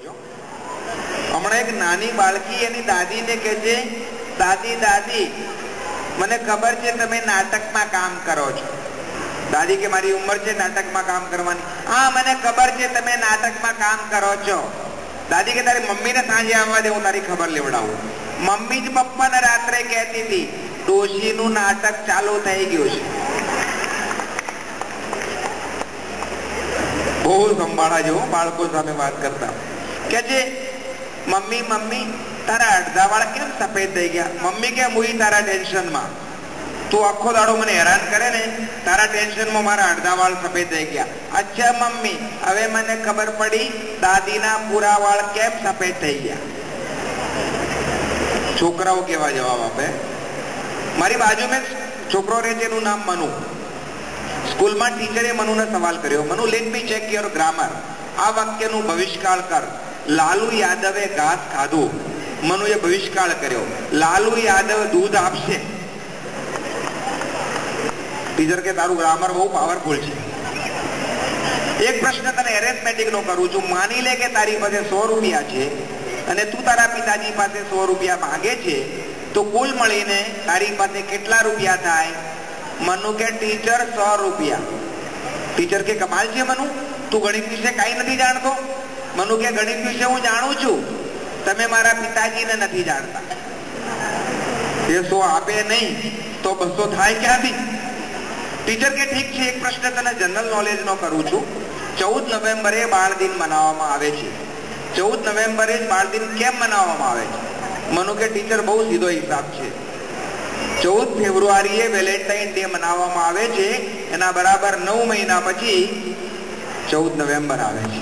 કરજો. હમણાં એક નાની બાળકી એની દાદીને કહે છે, દાદી દાદી મને ખબર છે તમે નાટકમાં કામ કરો છો. દાદી કે મારી ઉંમર છે નાટકમાં કામ કરવાની. હા મને ખબર છે તમે નાટકમાં કામ કરો છો. દાદી કે તારી મમ્મીને સાંજે આવવા દે, હું તારી ખબર લેવડાવું. મમ્મી જ પપ્પાને રાત્રે કહેતી હતી ડોશીનું નાટક ચાલુ થઈ ગયું છે. બહુ સંભાળા જેવો બાળકો સામે વાત કરતા કે છે મમ્મી મમ્મી તારા અડધા વાળ કેમ સફેદ થઈ ગયા? મમ્મી કે હું તારા ટેન્શનમાં, તું આખો દાડો મને હેરાન કરે ને, તારા ટેન્શનમાં મારા અડધા વાળ સફેદ થઈ ગયા. અચ્છા મમ્મી હવે મને ખબર પડી દાદીના પૂરા વાળ કેમ સફેદ થઈ ગયા. છોકરાઓ કેવા જવાબ આપે. મારી બાજુમાં છોકરો રહે છે, એનું નામ મનુ. સ્કૂલમાં ટીચરે મનુને સવાલ કર્યો, Manu let me check your grammar. આ વાક્યનું ભવિષ્યકાળ કર. લાલુ યાદવે ઘાસ ખાધું. મનુએ ભવિષ્યકાળ કર્યો. લાલુ યાદવ દૂધ આપશે. ટીચર કે તારું ગ્રામર બહુ પાવરફુલ છે. એક પ્રશ્ન તને એરેથમેટિક નો કરું છું. માની લે કે તારી પાસે 100 રૂપિયા છે અને તું તારા પિતાજી પાસે 100 રૂપિયા માંગે છે, તો કુલ મળીને તારી પાસે કેટલા રૂપિયા થાય? મનુ કે ટીચર 100 રૂપિયા. ટીચર કે કમાલ છે મનુ, તું ગણિત વિશે કઈ નથી જાણતો? મનુ કે ગણિત વિશે હું જાણું છું, તમે મારા પિતાજીને નથી જાણતા. એ 100 આપે નહીં તો 200 થાય ક્યાંથી? ટીચર કે ઠીક છે, એક પ્રશ્ન તને જનરલ નોલેજ નો કરું છું. 14 નવેમ્બરે બાળ દિન મનાવવામાં આવે છે. 14 નવેમ્બરે બાળ દિન કેમ મનાવવામાં આવે છે? મનુ કે ટીચર બહુ સીધો હિસાબ છે. 14 ફેબ્રુઆરીએ વેલેન્ટાઇન ડે મનાવવામાં આવે છે, એના બરાબર 9 મહિના પછી 14 નવેમ્બર આવે છે.